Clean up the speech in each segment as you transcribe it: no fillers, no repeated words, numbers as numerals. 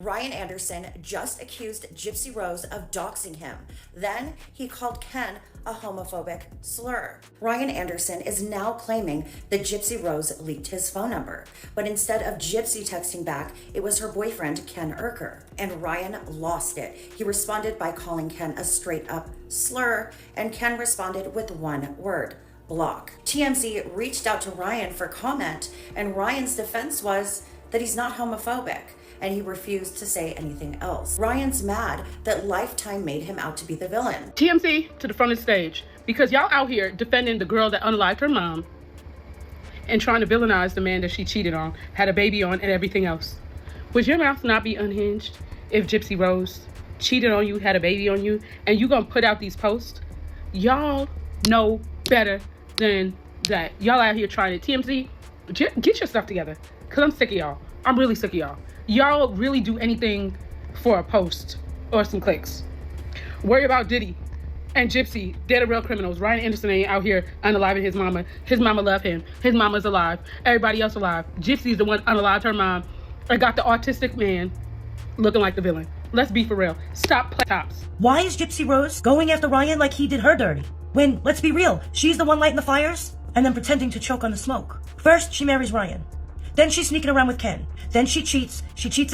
Ryan Anderson just accused Gypsy Rose of doxing him. Then he called Ken a homophobic slur. Ryan Anderson is now claiming that Gypsy Rose leaked his phone number, but instead of Gypsy texting back, it was her boyfriend, Ken Urker. And Ryan lost it. He responded by calling Ken a straight up slur, and Ken responded with one word: block. TMZ reached out to Ryan for comment, and Ryan's defense was that he's not homophobic, and he refused to say anything else. Ryan's mad that Lifetime made him out to be the villain. TMZ to the front of the stage, because y'all out here defending the girl that unalived her mom and trying to villainize the man that she cheated on, had a baby on, and everything else. Would your mouth not be unhinged if Gypsy Rose cheated on you, had a baby on you, and you gonna put out these posts? Y'all know better than that. Y'all out here trying to TMZ, get your stuff together, because I'm sick of y'all. I'm really sick of y'all. Y'all really do anything for a post or some clicks. Worry about Diddy and Gypsy. They're the real criminals. Ryan Anderson ain't out here unaliving his mama. His mama loved him. His mama's alive. Everybody else alive. Gypsy's the one unalived her mom and got the autistic man looking like the villain. Let's be for real. Stop playing tops. Why is Gypsy Rose going after Ryan like he did her dirty? When, let's be real, she's the one lighting the fires and then pretending to choke on the smoke. First, she marries Ryan. Then she's sneaking around with Ken. Then she cheats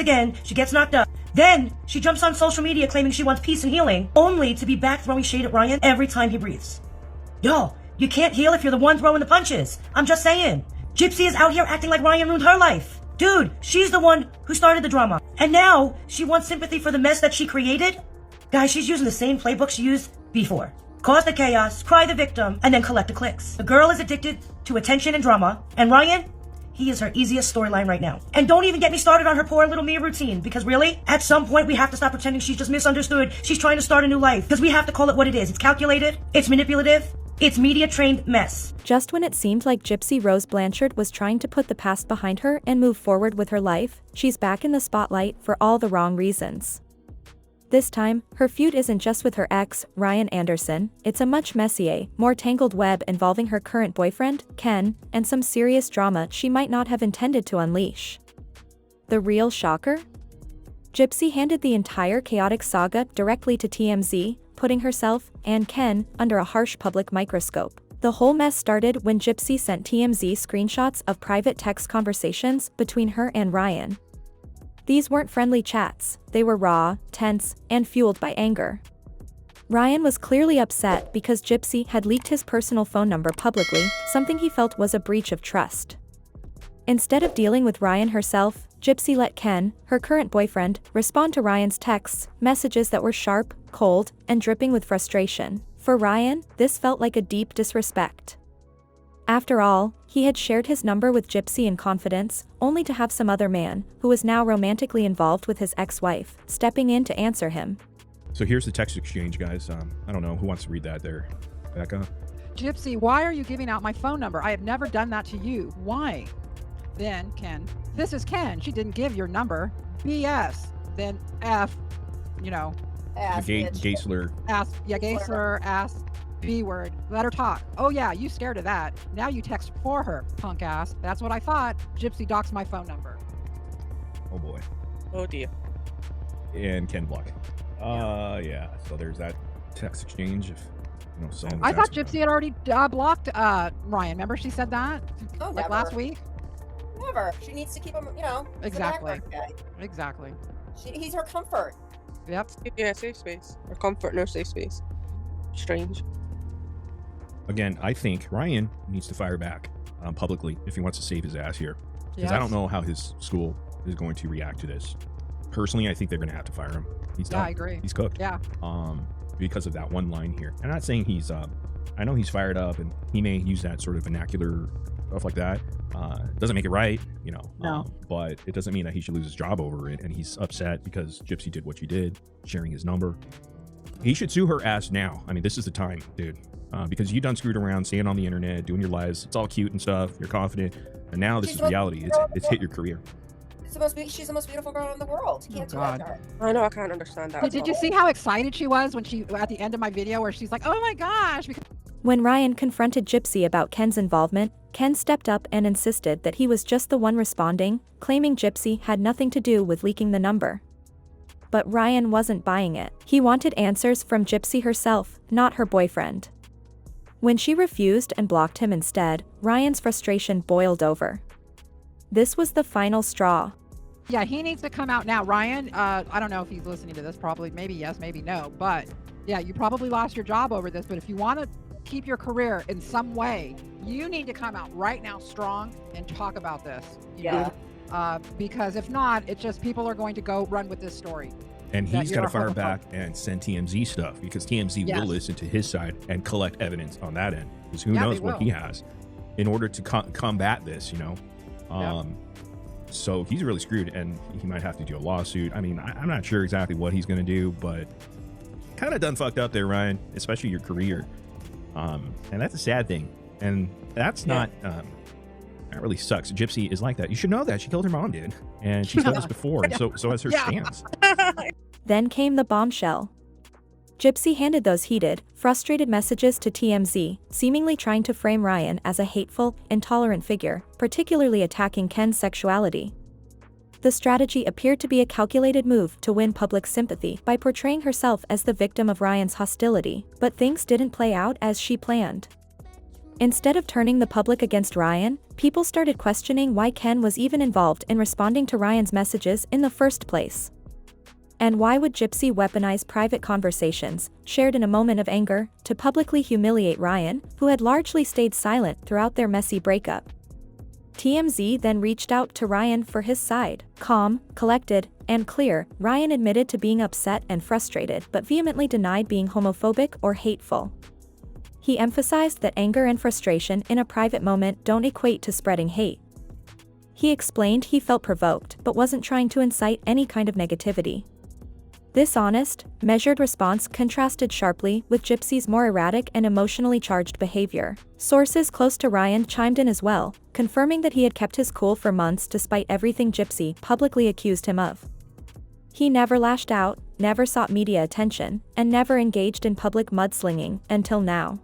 again, she gets knocked up. Then she jumps on social media claiming she wants peace and healing, only to be back throwing shade at Ryan every time he breathes. Yo, you can't heal if you're the one throwing the punches. I'm just saying. Gypsy is out here acting like Ryan ruined her life. Dude, she's the one who started the drama. And now she wants sympathy for the mess that she created? Guys, she's using the same playbook she used before. Cause the chaos, cry the victim, and then collect the clicks. The girl is addicted to attention and drama, and Ryan, he is her easiest storyline right now. And don't even get me started on her poor little Mia routine, because really, at some point we have to stop pretending she's just misunderstood. She's trying to start a new life, because we have to call it what it is. It's calculated, it's manipulative, it's media-trained mess. Just when it seemed like Gypsy Rose Blanchard was trying to put the past behind her and move forward with her life, she's back in the spotlight for all the wrong reasons. This time, her feud isn't just with her ex, Ryan Anderson, it's a much messier, more tangled web involving her current boyfriend, Ken, and some serious drama she might not have intended to unleash. The real shocker? Gypsy handed the entire chaotic saga directly to TMZ, putting herself, and Ken, under a harsh public microscope. The whole mess started when Gypsy sent TMZ screenshots of private text conversations between her and Ryan. These weren't friendly chats, they were raw, tense, and fueled by anger. Ryan was clearly upset because Gypsy had leaked his personal phone number publicly, something he felt was a breach of trust. Instead of dealing with Ryan herself, Gypsy let Ken, her current boyfriend, respond to Ryan's texts, messages that were sharp, cold, and dripping with frustration. For Ryan, this felt like a deep disrespect. After all, he had shared his number with Gypsy in confidence, only to have some other man, who was now romantically involved with his ex-wife, stepping in to answer him. So here's the text exchange, guys. I don't know who wants to read that there. Becca? Gypsy, why are you giving out my phone number? I have never done that to you. Why? Then Ken, this is Ken. She didn't give your number. BS. Then F, Ass, Gaisler. ass, yeah, gay slur, ass, B word. Let her talk. Oh yeah, you scared of that. Now you text for her, punk ass. That's what I thought. Gypsy doxed my phone number. Oh boy. Oh dear. And Ken block. Yeah. So there's that text exchange. If someone was I thought asking Gypsy had already blocked Ryan. Remember she said that? Oh, like never. last week? Never. She needs to keep him, he's a Exactly. background guy. Exactly. He's her comfort. Yep. Yeah, safe space. Or comfort, no safe space. Strange. Again, I think Ryan needs to fire back publicly if he wants to save his ass here. Because I don't know how his school is going to react to this. Personally, I think they're going to have to fire him. He's done. Yeah, I agree. He's cooked. Yeah. Because of that one line here. I'm not saying he's I know he's fired up and he may use that sort of vernacular stuff like that. Doesn't make it right, No. But it doesn't mean that he should lose his job over it. And he's upset because Gypsy did what she did, sharing his number. He should sue her ass now. I mean, this is the time, dude. Because you done screwed around, staying on the internet, doing your lies. It's all cute and stuff. You're confident. And now this is reality. It's hit your career. She's the most beautiful girl in the world. You can't do that to her. I know, I can't understand that. Did you see how excited she was when at the end of my video where she's like, oh my gosh. When Ryan confronted Gypsy about Ken's involvement, Ken stepped up and insisted that he was just the one responding, claiming Gypsy had nothing to do with leaking the number. but Ryan wasn't buying it. He wanted answers from Gypsy herself, not her boyfriend. When she refused and blocked him instead, Ryan's frustration boiled over. This was the final straw. Yeah, he needs to come out now. Ryan, I don't know if he's listening to this, probably, maybe yes, maybe no, but yeah, you probably lost your job over this, but if you want to keep your career in some way, you need to come out right now strong and talk about this. You know? Because if not, it's just people are going to go run with this story. And he's got to fire back and send TMZ stuff, because TMZ will listen to his side and collect evidence on that end. Because who knows what he has in order to combat this, you know? So he's really screwed, and he might have to do a lawsuit. I mean, I'm not sure exactly what he's going to do, but kind of done fucked up there, Ryan, especially your career. And that's a sad thing. And that's not, that really sucks. Gypsy is like that. You should know that. She killed her mom, dude. And she's done this before. And so has her stance. Then came the bombshell. Gypsy handed those heated, frustrated messages to TMZ, seemingly trying to frame Ryan as a hateful, intolerant figure, particularly attacking Ken's sexuality. The strategy appeared to be a calculated move to win public sympathy by portraying herself as the victim of Ryan's hostility, but things didn't play out as she planned. Instead of turning the public against Ryan, people started questioning why Ken was even involved in responding to Ryan's messages in the first place. And why would Gypsy weaponize private conversations, shared in a moment of anger, to publicly humiliate Ryan, who had largely stayed silent throughout their messy breakup? TMZ then reached out to Ryan for his side. Calm, collected, and clear, Ryan admitted to being upset and frustrated but vehemently denied being homophobic or hateful. He emphasized that anger and frustration in a private moment don't equate to spreading hate. He explained he felt provoked but wasn't trying to incite any kind of negativity. This honest, measured response contrasted sharply with Gypsy's more erratic and emotionally charged behavior. Sources close to Ryan chimed in as well, confirming that he had kept his cool for months despite everything Gypsy publicly accused him of. He never lashed out, never sought media attention, and never engaged in public mudslinging until now.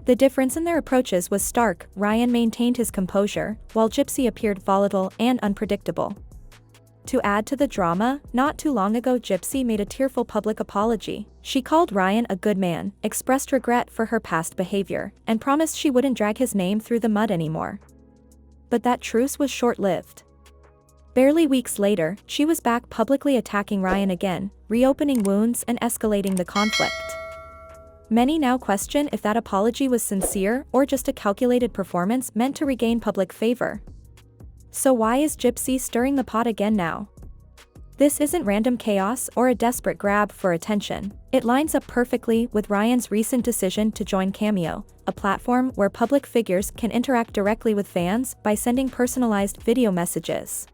The difference in their approaches was stark. Ryan maintained his composure, while Gypsy appeared volatile and unpredictable. To add to the drama, not too long ago Gypsy made a tearful public apology. She called Ryan a good man, expressed regret for her past behavior, and promised she wouldn't drag his name through the mud anymore. But that truce was short-lived. Barely weeks later, she was back publicly attacking Ryan again, reopening wounds and escalating the conflict. Many now question if that apology was sincere or just a calculated performance meant to regain public favor. So why is Gypsy stirring the pot again now? This isn't random chaos or a desperate grab for attention. It lines up perfectly with Ryan's recent decision to join Cameo, a platform where public figures can interact directly with fans by sending personalized video messages.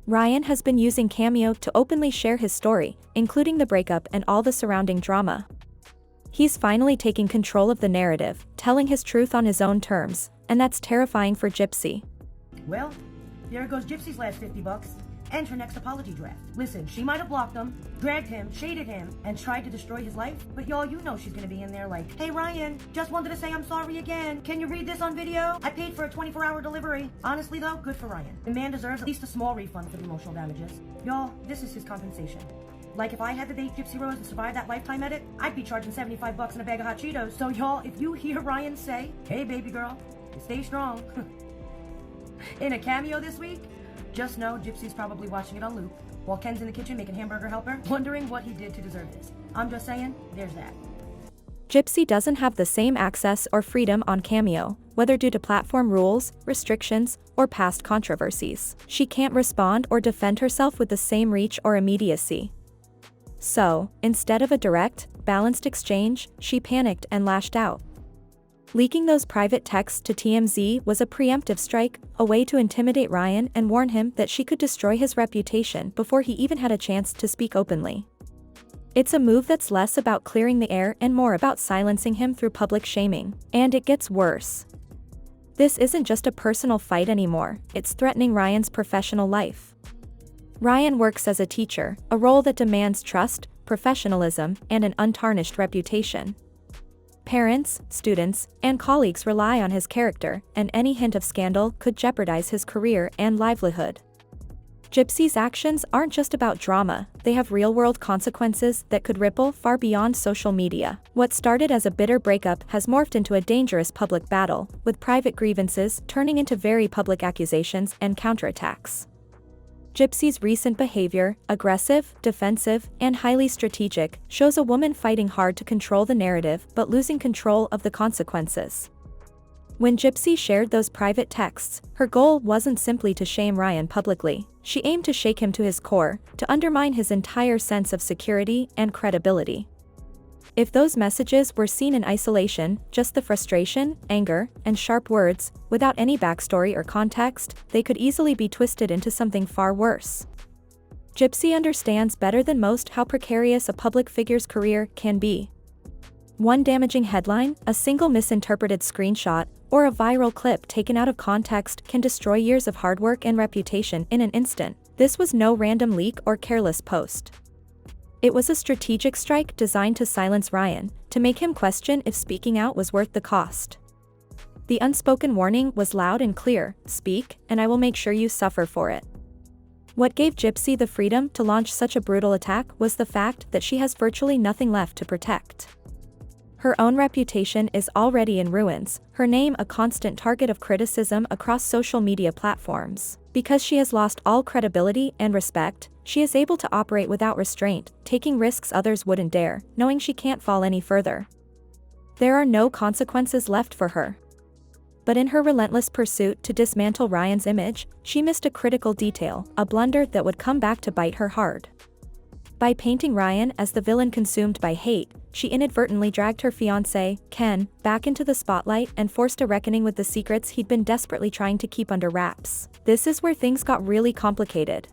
Ryan has been using Cameo to openly share his story, including the breakup and all the surrounding drama. He's finally taking control of the narrative, telling his truth on his own terms, and that's terrifying for Gypsy. Well, there goes Gypsy's last $50 and her next apology draft. Listen, she might have blocked him, dragged him, shaded him, and tried to destroy his life, but y'all, you know she's gonna be in there like, hey Ryan, just wanted to say I'm sorry again. Can you read this on video? I paid for a 24-hour delivery. Honestly though, good for Ryan. The man deserves at least a small refund for the emotional damages. Y'all, this is his compensation. Like if I had to date Gypsy Rose and survive that Lifetime edit, I'd be charging $75 and a bag of hot Cheetos. So y'all, if you hear Ryan say, hey baby girl, stay strong, in a cameo this week, just know Gypsy's probably watching it on loop, while Ken's in the kitchen making hamburger helper, wondering what he did to deserve this. I'm just saying, there's that. Gypsy doesn't have the same access or freedom on Cameo, whether due to platform rules, restrictions, or past controversies. She can't respond or defend herself with the same reach or immediacy. So, instead of a direct, balanced exchange, she panicked and lashed out. Leaking those private texts to TMZ was a preemptive strike, a way to intimidate Ryan and warn him that she could destroy his reputation before he even had a chance to speak openly. It's a move that's less about clearing the air and more about silencing him through public shaming. And it gets worse. This isn't just a personal fight anymore, it's threatening Ryan's professional life. Ryan works as a teacher, a role that demands trust, professionalism, and an untarnished reputation. Parents, students, and colleagues rely on his character, and any hint of scandal could jeopardize his career and livelihood. Gypsy's actions aren't just about drama, they have real-world consequences that could ripple far beyond social media. What started as a bitter breakup has morphed into a dangerous public battle, with private grievances turning into very public accusations and counterattacks. Gypsy's recent behavior, aggressive, defensive, and highly strategic, shows a woman fighting hard to control the narrative but losing control of the consequences. When Gypsy shared those private texts, her goal wasn't simply to shame Ryan publicly. She aimed to shake him to his core, to undermine his entire sense of security and credibility. If those messages were seen in isolation, just the frustration, anger, and sharp words, without any backstory or context, they could easily be twisted into something far worse. Gypsy understands better than most how precarious a public figure's career can be. One damaging headline, a single misinterpreted screenshot, or a viral clip taken out of context can destroy years of hard work and reputation in an instant. This was no random leak or careless post. It was a strategic strike designed to silence Ryan, to make him question if speaking out was worth the cost. The unspoken warning was loud and clear: speak, and I will make sure you suffer for it. What gave Gypsy the freedom to launch such a brutal attack was the fact that she has virtually nothing left to protect. Her own reputation is already in ruins, her name a constant target of criticism across social media platforms. Because she has lost all credibility and respect, she is able to operate without restraint, taking risks others wouldn't dare, knowing she can't fall any further. There are no consequences left for her. But in her relentless pursuit to dismantle Ryan's image, she missed a critical detail, a blunder that would come back to bite her hard. By painting Ryan as the villain consumed by hate, she inadvertently dragged her fiancé, Ken, back into the spotlight and forced a reckoning with the secrets he'd been desperately trying to keep under wraps. This is where things got really complicated.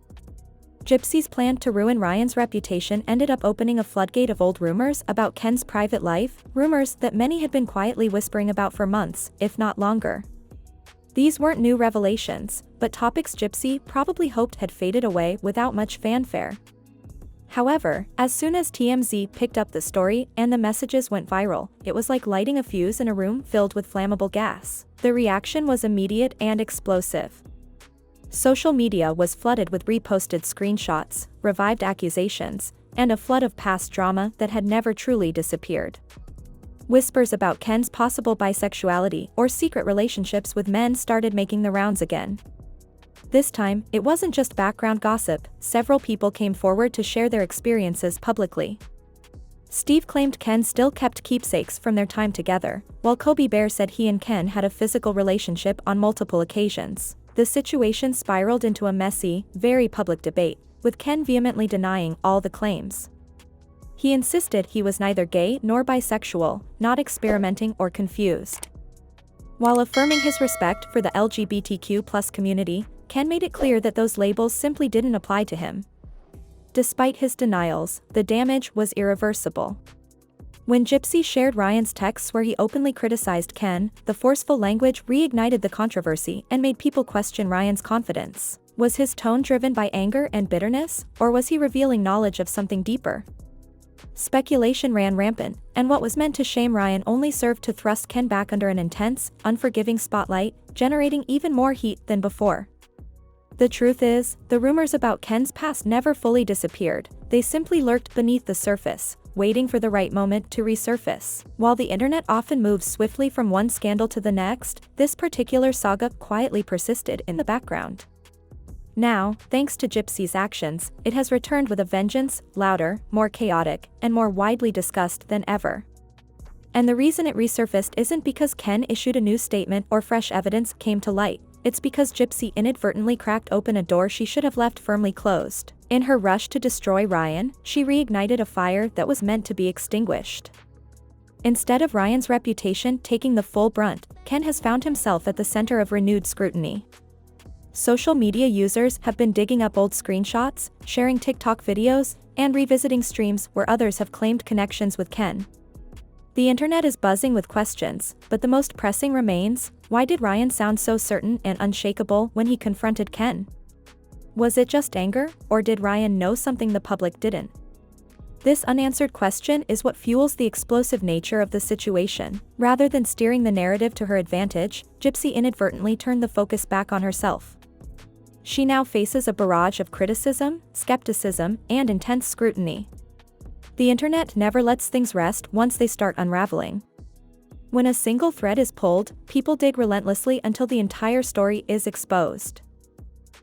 Gypsy's plan to ruin Ryan's reputation ended up opening a floodgate of old rumors about Ken's private life, rumors that many had been quietly whispering about for months, if not longer. These weren't new revelations, but topics Gypsy probably hoped had faded away without much fanfare. However, as soon as TMZ picked up the story and the messages went viral, it was like lighting a fuse in a room filled with flammable gas. The reaction was immediate and explosive. Social media was flooded with reposted screenshots, revived accusations, and a flood of past drama that had never truly disappeared. Whispers about Ken's possible bisexuality or secret relationships with men started making the rounds again. This time, it wasn't just background gossip, several people came forward to share their experiences publicly. Steve claimed Ken still kept keepsakes from their time together, while Kobe Bear said he and Ken had a physical relationship on multiple occasions. The situation spiraled into a messy, very public debate, with Ken vehemently denying all the claims. He insisted he was neither gay nor bisexual, not experimenting or confused. While affirming his respect for the LGBTQ+ community, Ken made it clear that those labels simply didn't apply to him. Despite his denials, the damage was irreversible. When Gypsy shared Ryan's texts where he openly criticized Ken, the forceful language reignited the controversy and made people question Ryan's confidence. Was his tone driven by anger and bitterness, or was he revealing knowledge of something deeper? Speculation ran rampant, and what was meant to shame Ryan only served to thrust Ken back under an intense, unforgiving spotlight, generating even more heat than before. The truth is, the rumors about Ken's past never fully disappeared, they simply lurked beneath the surface, waiting for the right moment to resurface. While the internet often moves swiftly from one scandal to the next, this particular saga quietly persisted in the background. Now, thanks to Gypsy's actions, it has returned with a vengeance, louder, more chaotic, and more widely discussed than ever. And the reason it resurfaced isn't because Ken issued a new statement or fresh evidence came to light. It's because Gypsy inadvertently cracked open a door she should have left firmly closed. In her rush to destroy Ryan, she reignited a fire that was meant to be extinguished. Instead of Ryan's reputation taking the full brunt, Ken has found himself at the center of renewed scrutiny. Social media users have been digging up old screenshots, sharing TikTok videos, and revisiting streams where others have claimed connections with Ken. The internet is buzzing with questions, but the most pressing remains: why did Ryan sound so certain and unshakable when he confronted Ken? Was it just anger, or did Ryan know something the public didn't? This unanswered question is what fuels the explosive nature of the situation. Rather than steering the narrative to her advantage, Gypsy inadvertently turned the focus back on herself. she now faces a barrage of criticism, skepticism, and intense scrutiny. The internet never lets things rest once they start unraveling. When a single thread is pulled, people dig relentlessly until the entire story is exposed.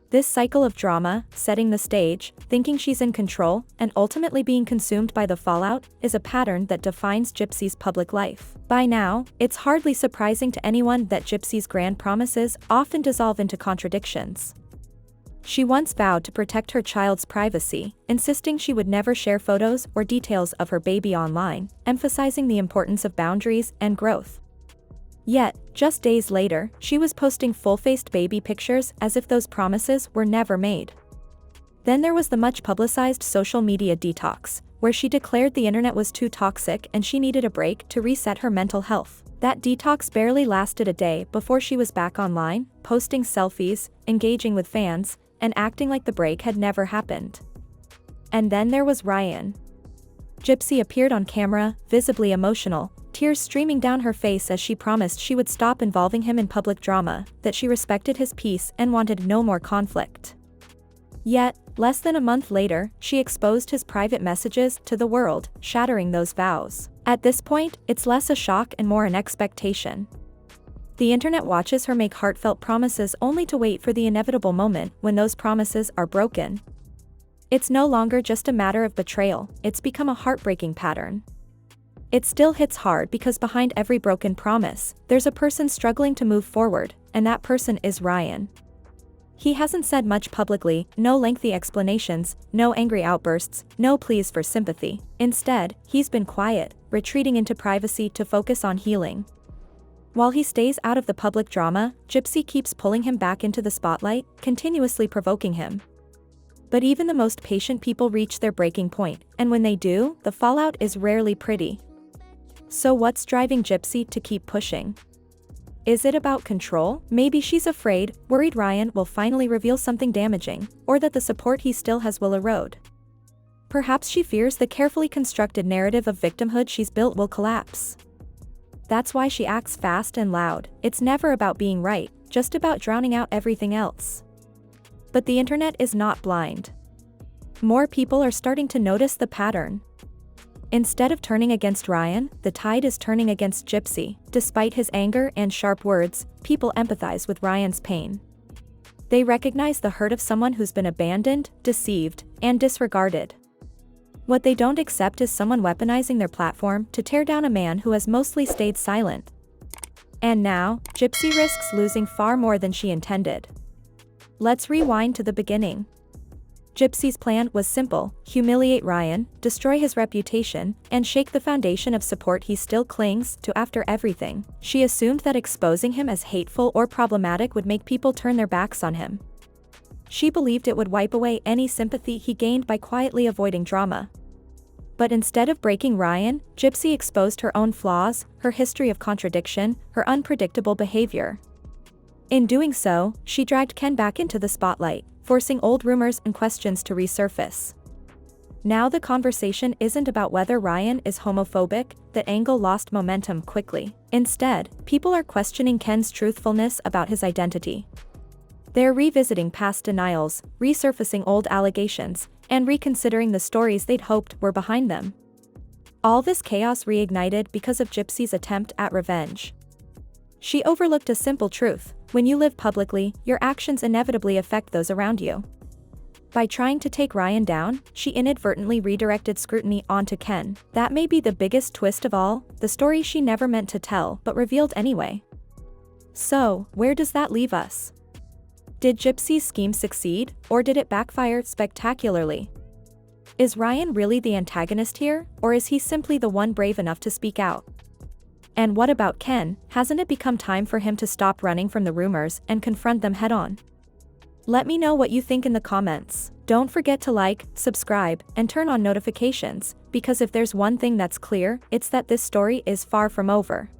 This cycle of drama, setting the stage, thinking she's in control, and ultimately being consumed by the fallout, is a pattern that defines Gypsy's public life. By now, it's hardly surprising to anyone that Gypsy's grand promises often dissolve into contradictions. She once vowed to protect her child's privacy, insisting she would never share photos or details of her baby online, emphasizing the importance of boundaries and growth. Yet, just days later, she was posting full-faced baby pictures as if those promises were never made. Then there was the much-publicized social media detox, where she declared the internet was too toxic and she needed a break to reset her mental health. That detox barely lasted a day before she was back online, posting selfies, engaging with fans, and acting like the break had never happened. And then there was Ryan. Gypsy appeared on camera, visibly emotional, tears streaming down her face as she promised she would stop involving him in public drama, that she respected his peace and wanted no more conflict. Yet, less than a month later, she exposed his private messages to the world, shattering those vows. At this point, it's less a shock and more an expectation. The internet watches her make heartfelt promises only to wait for the inevitable moment when those promises are broken. It's no longer just a matter of betrayal, it's become a heartbreaking pattern. It still hits hard because behind every broken promise, there's a person struggling to move forward, and that person is Ryan. He hasn't said much publicly, no lengthy explanations, no angry outbursts, no pleas for sympathy. Instead, he's been quiet, retreating into privacy to focus on healing. While he stays out of the public drama, Gypsy keeps pulling him back into the spotlight, continuously provoking him. But even the most patient people reach their breaking point, and when they do, the fallout is rarely pretty. So what's driving Gypsy to keep pushing? Is it about control? Maybe she's afraid, worried Ryan will finally reveal something damaging, or that the support he still has will erode. Perhaps she fears the carefully constructed narrative of victimhood she's built will collapse. That's why she acts fast and loud. It's never about being right, just about drowning out everything else. But the internet is not blind. More people are starting to notice the pattern. Instead of turning against Ryan, the tide is turning against Gypsy. Despite his anger and sharp words, people empathize with Ryan's pain. They recognize the hurt of someone who's been abandoned, deceived, and disregarded. What they don't accept is someone weaponizing their platform to tear down a man who has mostly stayed silent. And now, Gypsy risks losing far more than she intended. Let's rewind to the beginning. Gypsy's plan was simple: humiliate Ryan, destroy his reputation, and shake the foundation of support he still clings to after everything. She assumed that exposing him as hateful or problematic would make people turn their backs on him. She believed it would wipe away any sympathy he gained by quietly avoiding drama. But instead of breaking Ryan, Gypsy exposed her own flaws, her history of contradiction, her unpredictable behavior. In doing so, she dragged Ken back into the spotlight, forcing old rumors and questions to resurface. Now the conversation isn't about whether Ryan is homophobic. That angle lost momentum quickly. Instead, people are questioning Ken's truthfulness about his identity. They're revisiting past denials, resurfacing old allegations, and reconsidering the stories they'd hoped were behind them. All this chaos reignited because of Gypsy's attempt at revenge. She overlooked a simple truth: when you live publicly, your actions inevitably affect those around you. By trying to take Ryan down, she inadvertently redirected scrutiny onto Ken. That may be the biggest twist of all, the story she never meant to tell but revealed anyway. So, where does that leave us? Did Gypsy's scheme succeed, or did it backfire spectacularly? Is Ryan really the antagonist here, or is he simply the one brave enough to speak out? And what about Ken? Hasn't it become time for him to stop running from the rumors and confront them head-on? Let me know what you think in the comments. Don't forget to like, subscribe, and turn on notifications, because if there's one thing that's clear, it's that this story is far from over.